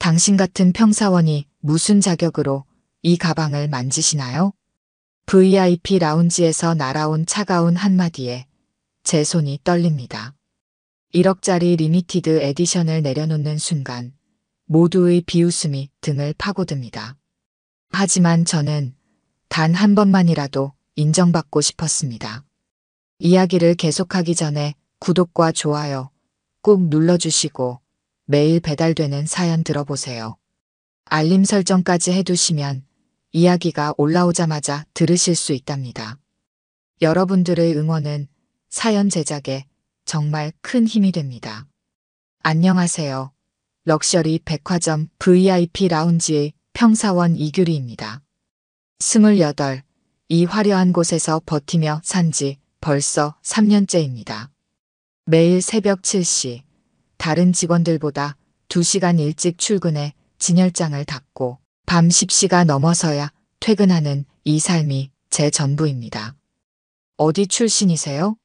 당신 같은 평사원이 무슨 자격으로 이 가방을 만지시나요? VIP 라운지에서 날아온 차가운 한마디에 제 손이 떨립니다. 1억짜리 리미티드 에디션을 내려놓는 순간 모두의 비웃음이 등을 파고듭니다. 하지만 저는 단 한 번만이라도 인정받고 싶었습니다. 이야기를 계속하기 전에 구독과 좋아요 꾹 눌러주시고 매일 배달되는 사연 들어보세요. 알림 설정까지 해두시면 이야기가 올라오자마자 들으실 수 있답니다. 여러분들의 응원은 사연 제작에 정말 큰 힘이 됩니다. 안녕하세요. 럭셔리 백화점 VIP 라운지의 평사원 이규리입니다. 28, 이 화려한 곳에서 버티며 산지 벌써 3년째입니다. 매일 새벽 7시, 다른 직원들보다 2시간 일찍 출근해 진열장을 닫고 밤 10시가 넘어서야 퇴근하는 이 삶이 제 전부입니다. 어디 출신이세요?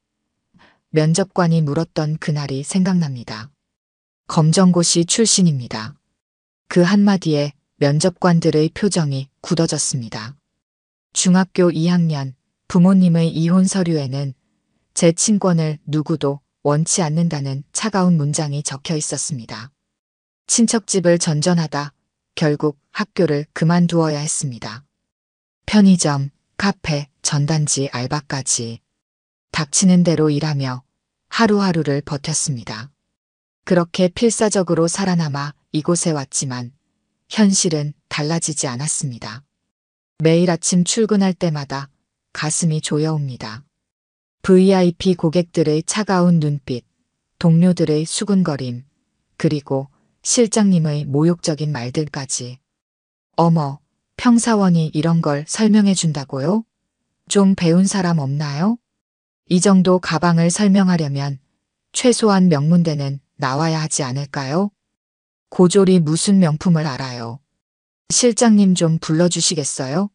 면접관이 물었던 그날이 생각납니다. 검정고시 출신입니다. 그 한마디에 면접관들의 표정이 굳어졌습니다. 중학교 2학년 부모님의 이혼 서류에는 제 친권을 누구도 원치 않는다는 차가운 문장이 적혀 있었습니다. 친척집을 전전하다 결국 학교를 그만두어야 했습니다. 편의점, 카페, 전단지 알바까지 닥치는 대로 일하며 하루하루를 버텼습니다. 그렇게 필사적으로 살아남아 이곳에 왔지만 현실은 달라지지 않았습니다. 매일 아침 출근할 때마다 가슴이 조여옵니다. VIP 고객들의 차가운 눈빛, 동료들의 수군거림, 그리고 실장님의 모욕적인 말들까지. 어머, 평사원이 이런 걸 설명해 준다고요? 좀 배운 사람 없나요? 이 정도 가방을 설명하려면 최소한 명문대는 나와야 하지 않을까요? 고졸이 무슨 명품을 알아요? 실장님 좀 불러주시겠어요?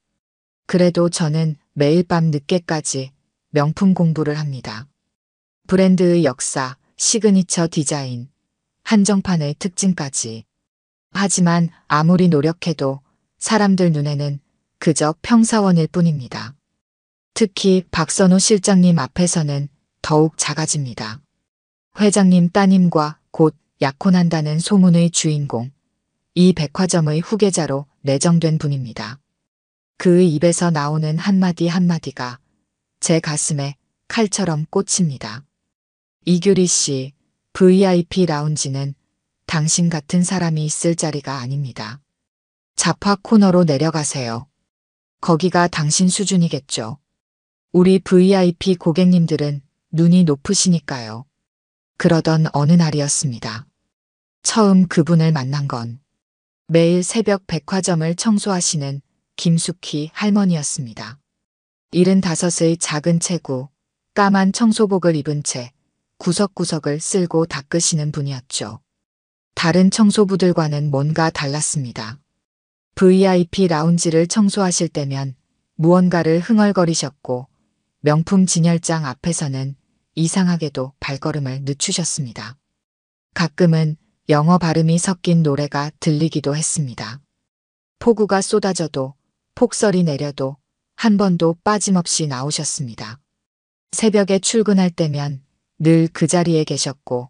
그래도 저는 매일 밤 늦게까지 명품 공부를 합니다. 브랜드의 역사, 시그니처 디자인, 한정판의 특징까지. 하지만 아무리 노력해도 사람들 눈에는 그저 평사원일 뿐입니다. 특히 박선호 실장님 앞에서는 더욱 작아집니다. 회장님 따님과 곧 약혼한다는 소문의 주인공, 이 백화점의 후계자로 내정된 분입니다. 그의 입에서 나오는 한마디 한마디가 제 가슴에 칼처럼 꽂힙니다. 이규리 씨, VIP 라운지는 당신 같은 사람이 있을 자리가 아닙니다. 잡화 코너로 내려가세요. 거기가 당신 수준이겠죠. 우리 VIP 고객님들은 눈이 높으시니까요. 그러던 어느 날이었습니다. 처음 그분을 만난 건 매일 새벽 백화점을 청소하시는 김숙희 할머니였습니다. 75의 작은 체구, 까만 청소복을 입은 채 구석구석을 쓸고 닦으시는 분이었죠. 다른 청소부들과는 뭔가 달랐습니다. VIP 라운지를 청소하실 때면 무언가를 흥얼거리셨고 명품 진열장 앞에서는 이상하게도 발걸음을 늦추셨습니다. 가끔은 영어 발음이 섞인 노래가 들리기도 했습니다. 폭우가 쏟아져도 폭설이 내려도 한 번도 빠짐없이 나오셨습니다. 새벽에 출근할 때면 늘 그 자리에 계셨고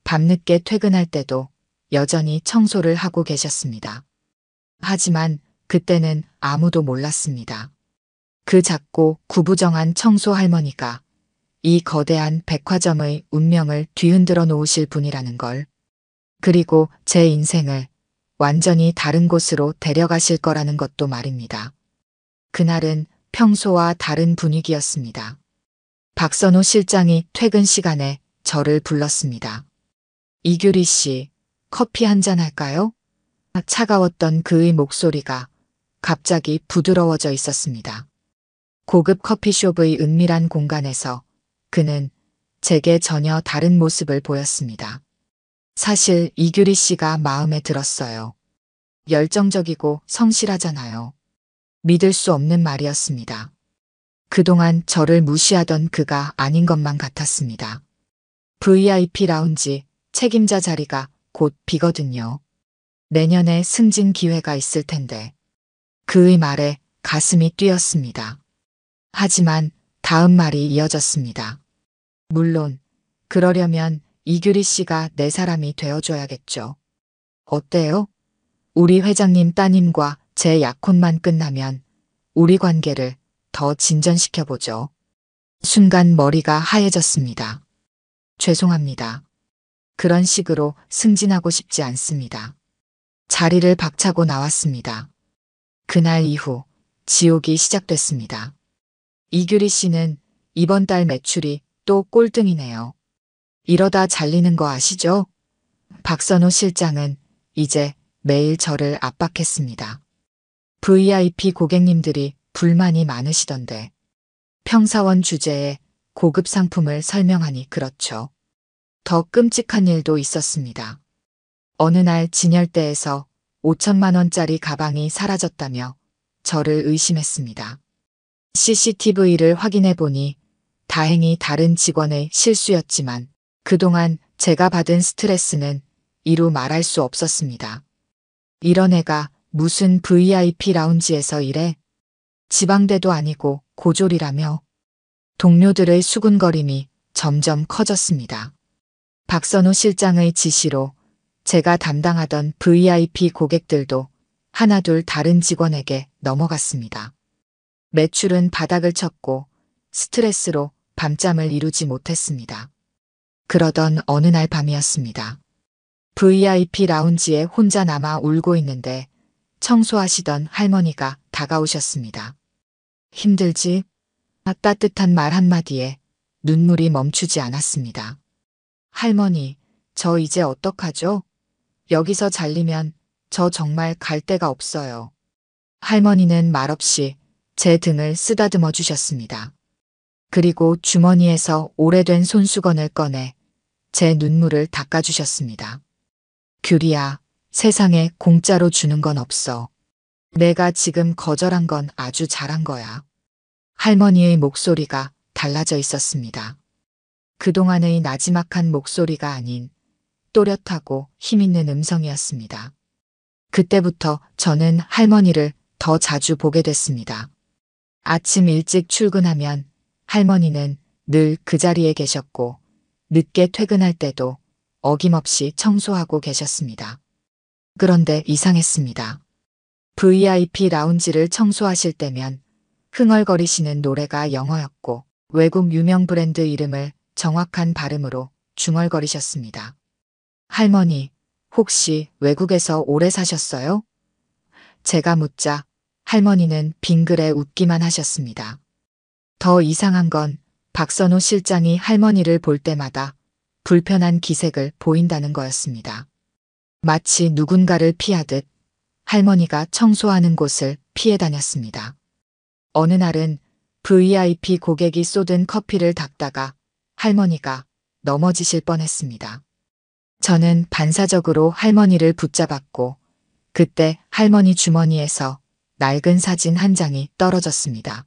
밤늦게 퇴근할 때도 여전히 청소를 하고 계셨습니다. 하지만 그때는 아무도 몰랐습니다. 그 작고 구부정한 청소 할머니가 이 거대한 백화점의 운명을 뒤흔들어 놓으실 분이라는 걸, 그리고 제 인생을 완전히 다른 곳으로 데려가실 거라는 것도 말입니다. 그날은 평소와 다른 분위기였습니다. 박선호 실장이 퇴근 시간에 저를 불렀습니다. 이규리 씨, 커피 한잔 할까요? 차가웠던 그의 목소리가 갑자기 부드러워져 있었습니다. 고급 커피숍의 은밀한 공간에서 그는 제게 전혀 다른 모습을 보였습니다. 사실 이규리 씨가 마음에 들었어요. 열정적이고 성실하잖아요. 믿을 수 없는 말이었습니다. 그동안 저를 무시하던 그가 아닌 것만 같았습니다. VIP 라운지 책임자 자리가 곧 비거든요. 내년에 승진 기회가 있을 텐데. 그의 말에 가슴이 뛰었습니다. 하지만 다음 말이 이어졌습니다. 물론 그러려면 이규리 씨가 내 사람이 되어줘야겠죠. 어때요? 우리 회장님 따님과 제 약혼만 끝나면 우리 관계를 더 진전시켜보죠. 순간 머리가 하얘졌습니다. 죄송합니다. 그런 식으로 승진하고 싶지 않습니다. 자리를 박차고 나왔습니다. 그날 이후 지옥이 시작됐습니다. 이규리 씨는 이번 달 매출이 또 꼴등이네요. 이러다 잘리는 거 아시죠? 박선호 실장은 이제 매일 저를 압박했습니다. VIP 고객님들이 불만이 많으시던데 평사원 주제에 고급 상품을 설명하니 그렇죠. 더 끔찍한 일도 있었습니다. 어느 날 진열대에서 5천만 원짜리 가방이 사라졌다며 저를 의심했습니다. CCTV를 확인해 보니 다행히 다른 직원의 실수였지만 그동안 제가 받은 스트레스는 이루 말할 수 없었습니다. 이런 애가 무슨 VIP 라운지에서 일해? 지방대도 아니고 고졸이라며. 동료들의 수군거림이 점점 커졌습니다. 박선호 실장의 지시로 제가 담당하던 VIP 고객들도 하나둘 다른 직원에게 넘어갔습니다. 매출은 바닥을 쳤고 스트레스로 밤잠을 이루지 못했습니다. 그러던 어느 날 밤이었습니다. VIP 라운지에 혼자 남아 울고 있는데 청소하시던 할머니가 다가오셨습니다. 힘들지? 따뜻한 말 한마디에 눈물이 멈추지 않았습니다. 할머니, 저 이제 어떡하죠? 여기서 잘리면 저 정말 갈 데가 없어요. 할머니는 말없이 제 등을 쓰다듬어 주셨습니다. 그리고 주머니에서 오래된 손수건을 꺼내 제 눈물을 닦아주셨습니다. 규리야, 세상에 공짜로 주는 건 없어. 내가 지금 거절한 건 아주 잘한 거야. 할머니의 목소리가 달라져 있었습니다. 그동안의 나지막한 목소리가 아닌 또렷하고 힘있는 음성이었습니다. 그때부터 저는 할머니를 더 자주 보게 됐습니다. 아침 일찍 출근하면 할머니는 늘 그 자리에 계셨고 늦게 퇴근할 때도 어김없이 청소하고 계셨습니다. 그런데 이상했습니다. VIP 라운지를 청소하실 때면 흥얼거리시는 노래가 영어였고 외국 유명 브랜드 이름을 정확한 발음으로 중얼거리셨습니다. 할머니, 혹시 외국에서 오래 사셨어요? 제가 묻자 할머니는 빙그레 웃기만 하셨습니다. 더 이상한 건 박선호 실장이 할머니를 볼 때마다 불편한 기색을 보인다는 거였습니다. 마치 누군가를 피하듯 할머니가 청소하는 곳을 피해 다녔습니다. 어느 날은 VIP 고객이 쏟은 커피를 닦다가 할머니가 넘어지실 뻔했습니다. 저는 반사적으로 할머니를 붙잡았고 그때 할머니 주머니에서 낡은 사진 한 장이 떨어졌습니다.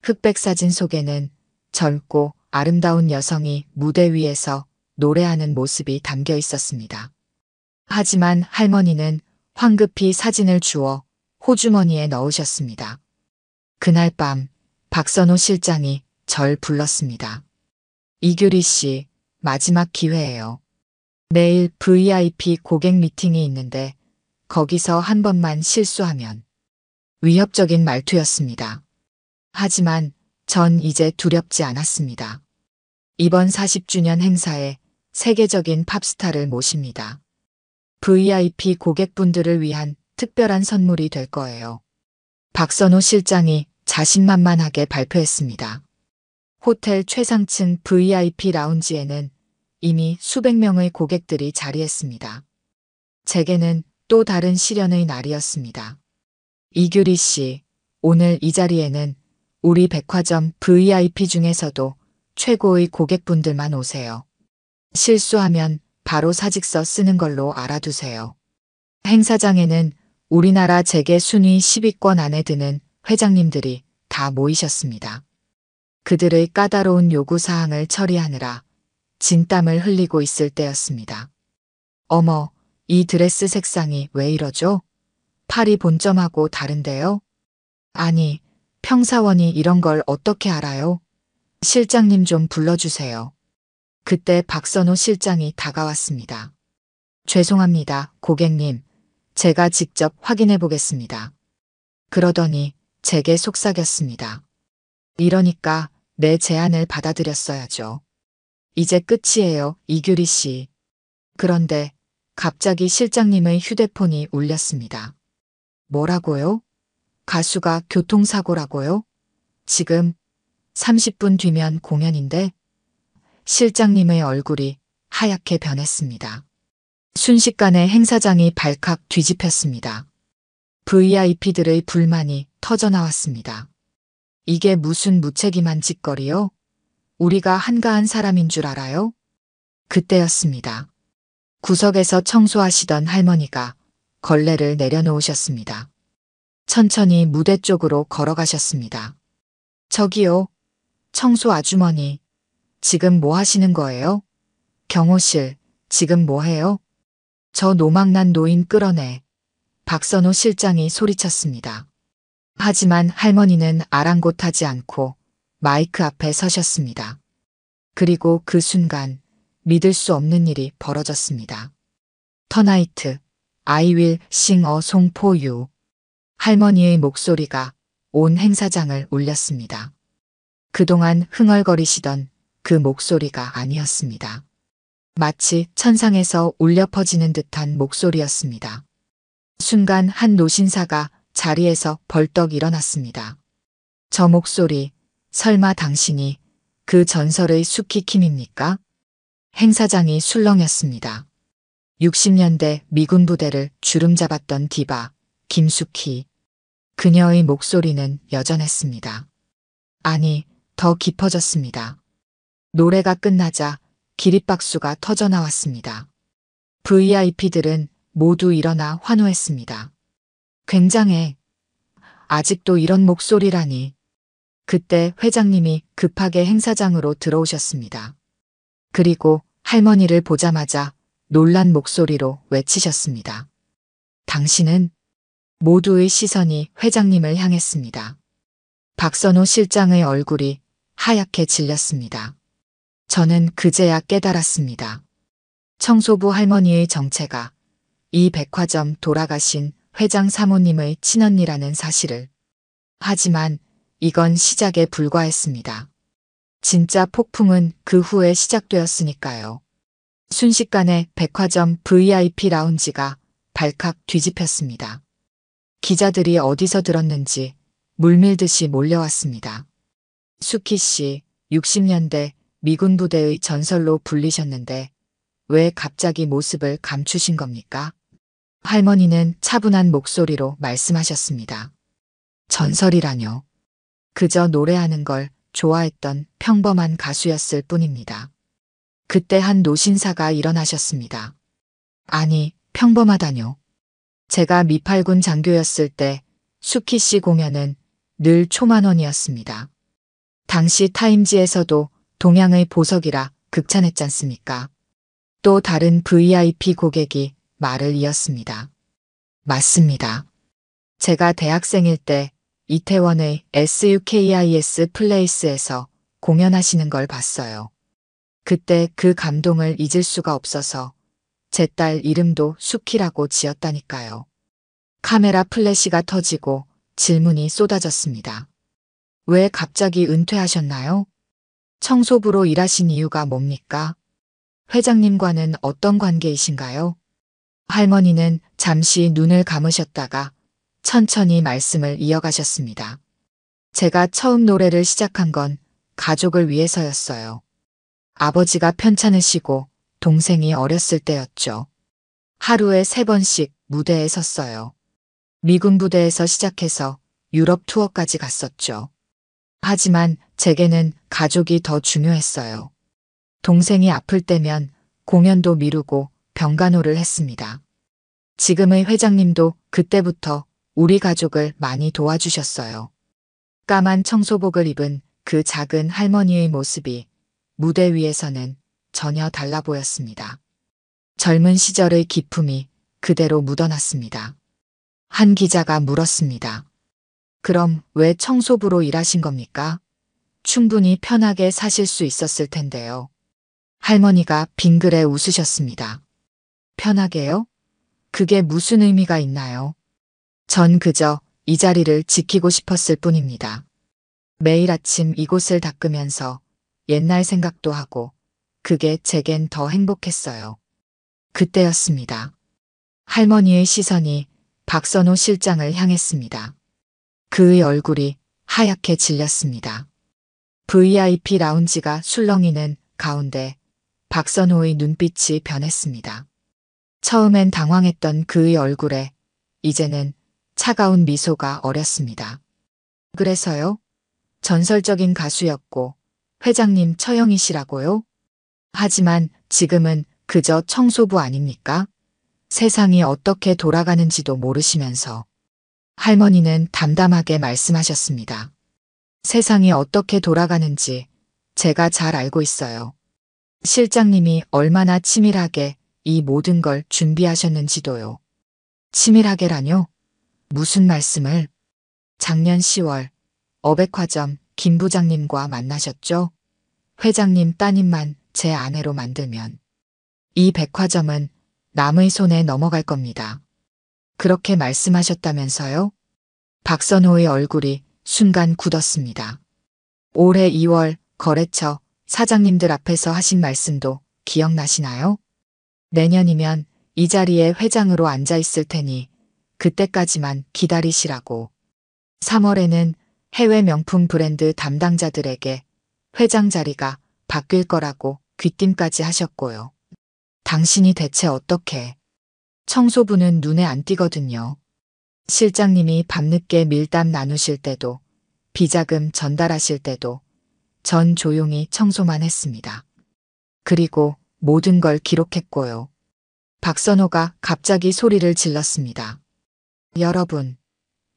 흑백 사진 속에는 젊고 아름다운 여성이 무대 위에서 노래하는 모습이 담겨 있었습니다. 하지만 할머니는 황급히 사진을 주워 호주머니에 넣으셨습니다. 그날 밤 박선호 실장이 절 불렀습니다. 이규리 씨, 마지막 기회예요. 내일 VIP 고객 미팅이 있는데 거기서 한 번만 실수하면. 위협적인 말투였습니다. 하지만 전 이제 두렵지 않았습니다. 이번 40주년 행사에 세계적인 팝스타를 모십니다. VIP 고객분들을 위한 특별한 선물이 될 거예요. 박선호 실장이 자신만만하게 발표했습니다. 호텔 최상층 VIP 라운지에는 이미 수백 명의 고객들이 자리했습니다. 제게는 또 다른 시련의 날이었습니다. 이규리 씨, 오늘 이 자리에는 우리 백화점 VIP 중에서도 최고의 고객분들만 오세요. 실수하면 바로 사직서 쓰는 걸로 알아두세요. 행사장에는 우리나라 재계 순위 10위권 안에 드는 회장님들이 다 모이셨습니다. 그들의 까다로운 요구사항을 처리하느라 진땀을 흘리고 있을 때였습니다. 어머, 이 드레스 색상이 왜 이러죠? 팔이 본점하고 다른데요? 아니, 평사원이 이런 걸 어떻게 알아요? 실장님 좀 불러주세요. 그때 박선호 실장이 다가왔습니다. 죄송합니다, 고객님. 제가 직접 확인해 보겠습니다. 그러더니 제게 속삭였습니다. 이러니까 내 제안을 받아들였어야죠. 이제 끝이에요, 이규리 씨. 그런데 갑자기 실장님의 휴대폰이 울렸습니다. 뭐라고요? 가수가 교통사고라고요? 지금 30분 뒤면 공연인데? 실장님의 얼굴이 하얗게 변했습니다. 순식간에 행사장이 발칵 뒤집혔습니다. VIP들의 불만이 터져나왔습니다. 이게 무슨 무책임한 짓거리요? 우리가 한가한 사람인 줄 알아요? 그때였습니다. 구석에서 청소하시던 할머니가 걸레를 내려놓으셨습니다. 천천히 무대 쪽으로 걸어가셨습니다. 저기요, 청소 아주머니. 지금 뭐 하시는 거예요? 경호실, 지금 뭐 해요? 저 노망난 노인 끌어내. 박선호 실장이 소리쳤습니다. 하지만 할머니는 아랑곳하지 않고 마이크 앞에 서셨습니다. 그리고 그 순간 믿을 수 없는 일이 벌어졌습니다. 터나이트, I will sing a song for you. 할머니의 목소리가 온 행사장을 울렸습니다. 그동안 흥얼거리시던 그 목소리가 아니었습니다. 마치 천상에서 울려 퍼지는 듯한 목소리였습니다. 순간 한 노신사가 자리에서 벌떡 일어났습니다. 저 목소리, 설마 당신이 그 전설의 수키킴입니까? 행사장이 술렁였습니다. 60년대 미군 부대를 주름잡았던 디바, 김수키. 그녀의 목소리는 여전했습니다. 아니, 더 깊어졌습니다. 노래가 끝나자 기립박수가 터져나왔습니다. VIP들은 모두 일어나 환호했습니다. 굉장해. 아직도 이런 목소리라니. 그때 회장님이 급하게 행사장으로 들어오셨습니다. 그리고 할머니를 보자마자 놀란 목소리로 외치셨습니다. 당신은? 모두의 시선이 회장님을 향했습니다. 박선호 실장의 얼굴이 하얗게 질렸습니다. 저는 그제야 깨달았습니다. 청소부 할머니의 정체가 이 백화점 돌아가신 회장 사모님의 친언니라는 사실을. 하지만 이건 시작에 불과했습니다. 진짜 폭풍은 그 후에 시작되었으니까요. 순식간에 백화점 VIP 라운지가 발칵 뒤집혔습니다. 기자들이 어디서 들었는지 물밀듯이 몰려왔습니다. 수키 씨, 60년대 미군 부대의 전설로 불리셨는데 왜 갑자기 모습을 감추신 겁니까? 할머니는 차분한 목소리로 말씀하셨습니다. 전설이라뇨. 그저 노래하는 걸 좋아했던 평범한 가수였을 뿐입니다. 그때 한 노신사가 일어나셨습니다. 아니, 평범하다뇨. 제가 미팔군 장교였을 때 수키 씨 공연은 늘 초만원이었습니다. 당시 타임지에서도 동양의 보석이라 극찬했잖습니까? 또 다른 VIP 고객이 말을 이었습니다. 맞습니다. 제가 대학생일 때 이태원의 SUKIS 플레이스에서 공연하시는 걸 봤어요. 그때 그 감동을 잊을 수가 없어서 제 딸 이름도 수키라고 지었다니까요. 카메라 플래시가 터지고 질문이 쏟아졌습니다. 왜 갑자기 은퇴하셨나요? 청소부로 일하신 이유가 뭡니까? 회장님과는 어떤 관계이신가요? 할머니는 잠시 눈을 감으셨다가 천천히 말씀을 이어가셨습니다. 제가 처음 노래를 시작한 건 가족을 위해서였어요. 아버지가 편찮으시고 동생이 어렸을 때였죠. 하루에 3번씩 무대에 섰어요. 미군 부대에서 시작해서 유럽 투어까지 갔었죠. 하지만 제게는 가족이 더 중요했어요. 동생이 아플 때면 공연도 미루고 병간호를 했습니다. 지금의 회장님도 그때부터 우리 가족을 많이 도와주셨어요. 까만 청소복을 입은 그 작은 할머니의 모습이 무대 위에서는 전혀 달라 보였습니다. 젊은 시절의 기품이 그대로 묻어놨습니다. 한 기자가 물었습니다. 그럼 왜 청소부로 일하신 겁니까? 충분히 편하게 사실 수 있었을 텐데요. 할머니가 빙그레 웃으셨습니다. 편하게요? 그게 무슨 의미가 있나요? 전 그저 이 자리를 지키고 싶었을 뿐입니다. 매일 아침 이곳을 닦으면서 옛날 생각도 하고 그게 제겐 더 행복했어요. 그때였습니다. 할머니의 시선이 박선호 실장을 향했습니다. 그의 얼굴이 하얗게 질렸습니다. VIP 라운지가 술렁이는 가운데 박선호의 눈빛이 변했습니다. 처음엔 당황했던 그의 얼굴에 이제는 차가운 미소가 어렸습니다. 그래서요? 전설적인 가수였고 회장님 처형이시라고요? 하지만 지금은 그저 청소부 아닙니까? 세상이 어떻게 돌아가는지도 모르시면서 할머니는 담담하게 말씀하셨습니다. 세상이 어떻게 돌아가는지 제가 잘 알고 있어요. 실장님이 얼마나 치밀하게 이 모든 걸 준비하셨는지도요. 치밀하게라뇨? 무슨 말씀을? 작년 10월 어백화점 김 부장님과 만나셨죠? 회장님 따님만 제 아내로 만들면 이 백화점은 남의 손에 넘어갈 겁니다. 그렇게 말씀하셨다면서요? 박선호의 얼굴이 순간 굳었습니다. 올해 2월 거래처 사장님들 앞에서 하신 말씀도 기억나시나요? 내년이면 이 자리에 회장으로 앉아 있을 테니 그때까지만 기다리시라고. 3월에는 해외 명품 브랜드 담당자들에게 회장 자리가 바뀔 거라고 귀띔까지 하셨고요. 당신이 대체 어떻게? 청소부는 눈에 안 띄거든요. 실장님이 밤늦게 밀담 나누실 때도 비자금 전달하실 때도 전 조용히 청소만 했습니다. 그리고 모든 걸 기록했고요. 박선호가 갑자기 소리를 질렀습니다. 여러분,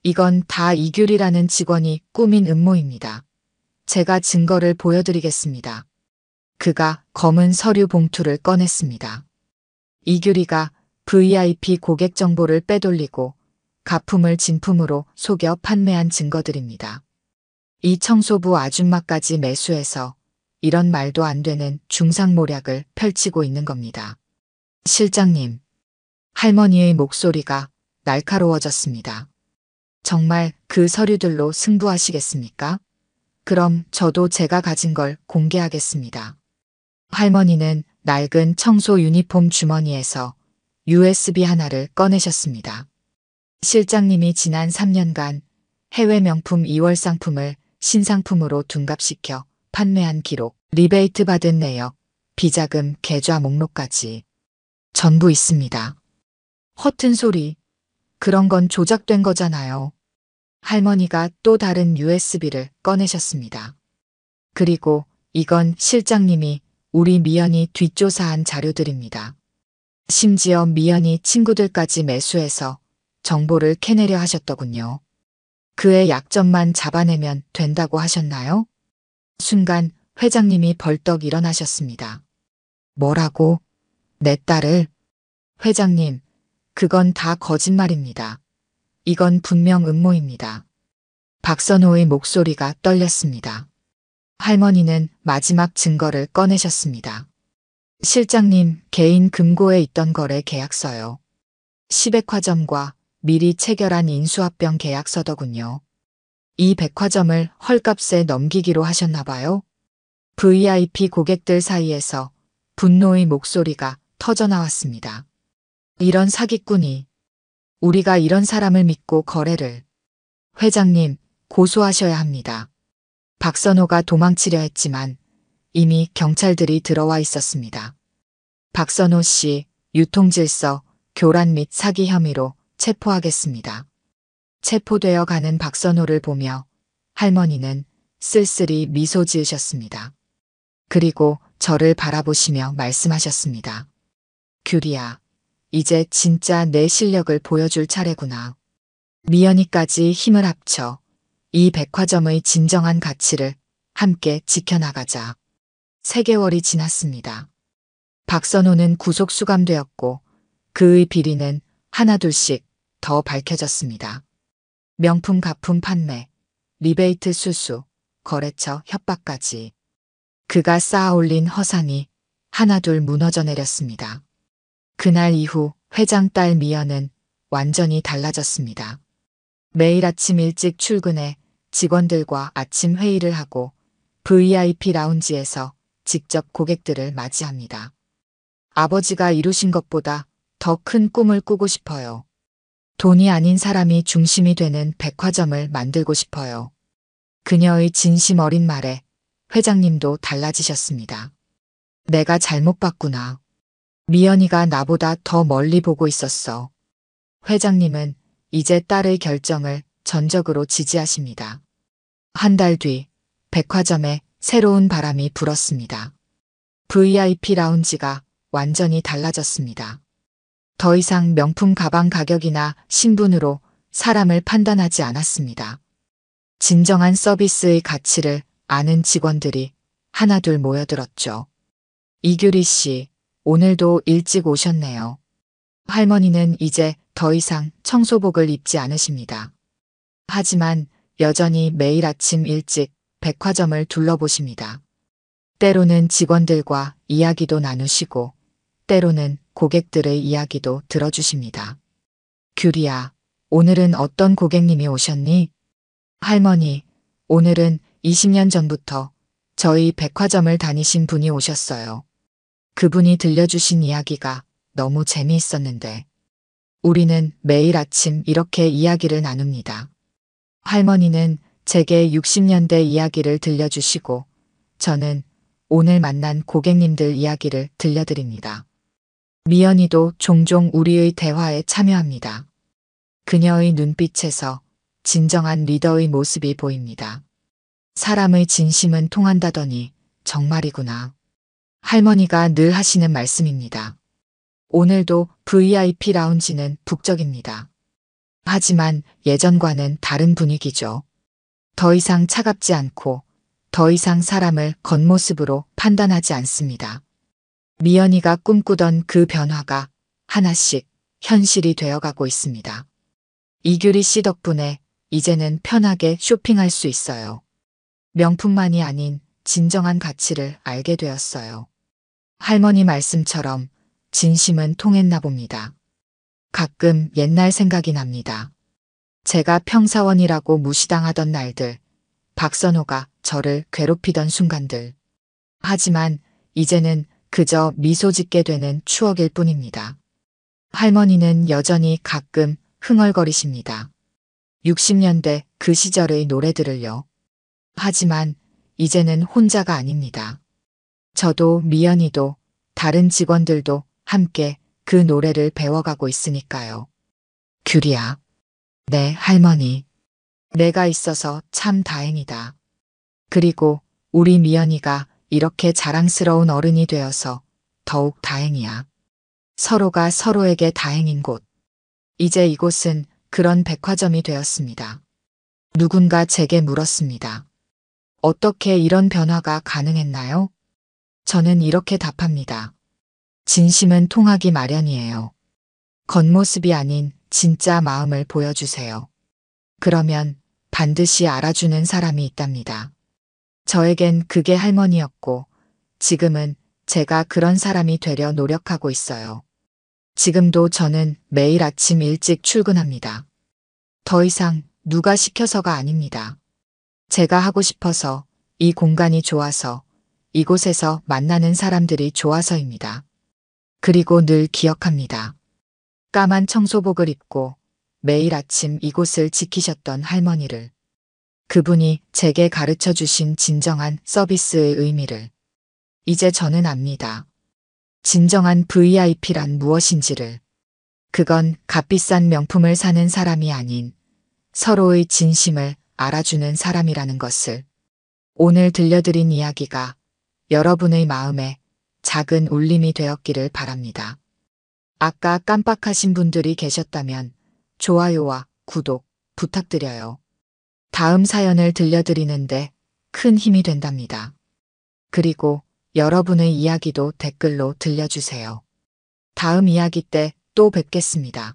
이건 다 이규리라는 직원이 꾸민 음모입니다. 제가 증거를 보여드리겠습니다. 그가 검은 서류 봉투를 꺼냈습니다. 이규리가 VIP 고객 정보를 빼돌리고 가품을 진품으로 속여 판매한 증거들입니다. 이 청소부 아줌마까지 매수해서 이런 말도 안 되는 중상모략을 펼치고 있는 겁니다. 실장님, 할머니의 목소리가 날카로워졌습니다. 정말 그 서류들로 승부하시겠습니까? 그럼 저도 제가 가진 걸 공개하겠습니다. 할머니는 낡은 청소 유니폼 주머니에서 USB 하나를 꺼내셨습니다. 실장님이 지난 3년간 해외 명품 2월 상품을 신상품으로 둔갑시켜 판매한 기록, 리베이트 받은 내역, 비자금 계좌 목록까지 전부 있습니다. 허튼 소리. 그런 건 조작된 거잖아요. 할머니가 또 다른 USB를 꺼내셨습니다. 그리고 이건 실장님이 우리 미연이 뒷조사한 자료들입니다. 심지어 미연이 친구들까지 매수해서 정보를 캐내려 하셨더군요. 그의 약점만 잡아내면 된다고 하셨나요? 순간 회장님이 벌떡 일어나셨습니다. 뭐라고? 내 딸을? 회장님, 그건 다 거짓말입니다. 이건 분명 음모입니다. 박선호의 목소리가 떨렸습니다. 할머니는 마지막 증거를 꺼내셨습니다. 실장님 개인 금고에 있던 거래 계약서요. 시백화점과 미리 체결한 인수합병 계약서더군요. 이 백화점을 헐값에 넘기기로 하셨나 봐요. VIP 고객들 사이에서 분노의 목소리가 터져나왔습니다. 이런 사기꾼이, 우리가 이런 사람을 믿고 거래를. 회장님, 고소하셔야 합니다. 박선호가 도망치려 했지만 이미 경찰들이 들어와 있었습니다. 박선호 씨, 유통질서, 교란 및 사기 혐의로 체포하겠습니다. 체포되어 가는 박선호를 보며 할머니는 쓸쓸히 미소 지으셨습니다. 그리고 저를 바라보시며 말씀하셨습니다. 규리야, 이제 진짜 내 실력을 보여줄 차례구나. 미연이까지 힘을 합쳐 이 백화점의 진정한 가치를 함께 지켜나가자. 3개월이 지났습니다. 박선호는 구속 수감되었고 그의 비리는 하나둘씩 더 밝혀졌습니다. 명품 가품 판매, 리베이트 수수, 거래처 협박까지. 그가 쌓아올린 허상이 하나둘 무너져 내렸습니다. 그날 이후 회장 딸 미연은 완전히 달라졌습니다. 매일 아침 일찍 출근해 직원들과 아침 회의를 하고 VIP 라운지에서 직접 고객들을 맞이합니다. 아버지가 이루신 것보다 더 큰 꿈을 꾸고 싶어요. 돈이 아닌 사람이 중심이 되는 백화점을 만들고 싶어요. 그녀의 진심 어린 말에 회장님도 달라지셨습니다. 내가 잘못 봤구나. 미연이가 나보다 더 멀리 보고 있었어. 회장님은 이제 딸의 결정을 전적으로 지지하십니다. 한 달 뒤 백화점에 새로운 바람이 불었습니다. VIP 라운지가 완전히 달라졌습니다. 더 이상 명품 가방 가격이나 신분으로 사람을 판단하지 않았습니다. 진정한 서비스의 가치를 아는 직원들이 하나둘 모여들었죠. 이규리 씨, 오늘도 일찍 오셨네요. 할머니는 이제 더 이상 청소복을 입지 않으십니다. 하지만 여전히 매일 아침 일찍 백화점을 둘러보십니다. 때로는 직원들과 이야기도 나누시고 때로는 고객들의 이야기도 들어주십니다. 규리야, 오늘은 어떤 고객님이 오셨니? 할머니, 오늘은 20년 전부터 저희 백화점을 다니신 분이 오셨어요. 그분이 들려주신 이야기가 너무 재미있었는데 우리는 매일 아침 이렇게 이야기를 나눕니다. 할머니는 제게 60년대 이야기를 들려주시고 저는 오늘 만난 고객님들 이야기를 들려드립니다. 미연이도 종종 우리의 대화에 참여합니다. 그녀의 눈빛에서 진정한 리더의 모습이 보입니다. 사람의 진심은 통한다더니 정말이구나. 할머니가 늘 하시는 말씀입니다. 오늘도 VIP 라운지는 북적입니다. 하지만 예전과는 다른 분위기죠. 더 이상 차갑지 않고 더 이상 사람을 겉모습으로 판단하지 않습니다. 미연이가 꿈꾸던 그 변화가 하나씩 현실이 되어가고 있습니다. 이규리 씨 덕분에 이제는 편하게 쇼핑할 수 있어요. 명품만이 아닌 진정한 가치를 알게 되었어요. 할머니 말씀처럼 진심은 통했나 봅니다. 가끔 옛날 생각이 납니다. 제가 평사원이라고 무시당하던 날들, 박선호가 저를 괴롭히던 순간들. 하지만 이제는 그저 미소 짓게 되는 추억일 뿐입니다. 할머니는 여전히 가끔 흥얼거리십니다. 60년대 그 시절의 노래들을요. 하지만 이제는 혼자가 아닙니다. 저도 미연이도 다른 직원들도 함께 그 노래를 배워가고 있으니까요. 규리야. 네, 할머니. 내가 있어서 참 다행이다. 그리고 우리 미연이가 이렇게 자랑스러운 어른이 되어서 더욱 다행이야. 서로가 서로에게 다행인 곳. 이제 이곳은 그런 백화점이 되었습니다. 누군가 제게 물었습니다. 어떻게 이런 변화가 가능했나요? 저는 이렇게 답합니다. 진심은 통하기 마련이에요. 겉모습이 아닌 진짜 마음을 보여주세요. 그러면 반드시 알아주는 사람이 있답니다. 저에겐 그게 할머니였고 지금은 제가 그런 사람이 되려 노력하고 있어요. 지금도 저는 매일 아침 일찍 출근합니다. 더 이상 누가 시켜서가 아닙니다. 제가 하고 싶어서, 이 공간이 좋아서, 이곳에서 만나는 사람들이 좋아서입니다. 그리고 늘 기억합니다. 까만 청소복을 입고 매일 아침 이곳을 지키셨던 할머니를. 그분이 제게 가르쳐 주신 진정한 서비스의 의미를. 이제 저는 압니다. 진정한 VIP란 무엇인지를. 그건 값비싼 명품을 사는 사람이 아닌 서로의 진심을 알아주는 사람이라는 것을. 오늘 들려드린 이야기가 여러분의 마음에 작은 울림이 되었기를 바랍니다. 아까 깜빡하신 분들이 계셨다면 좋아요와 구독 부탁드려요. 다음 사연을 들려드리는데 큰 힘이 된답니다. 그리고 여러분의 이야기도 댓글로 들려주세요. 다음 이야기 때 또 뵙겠습니다.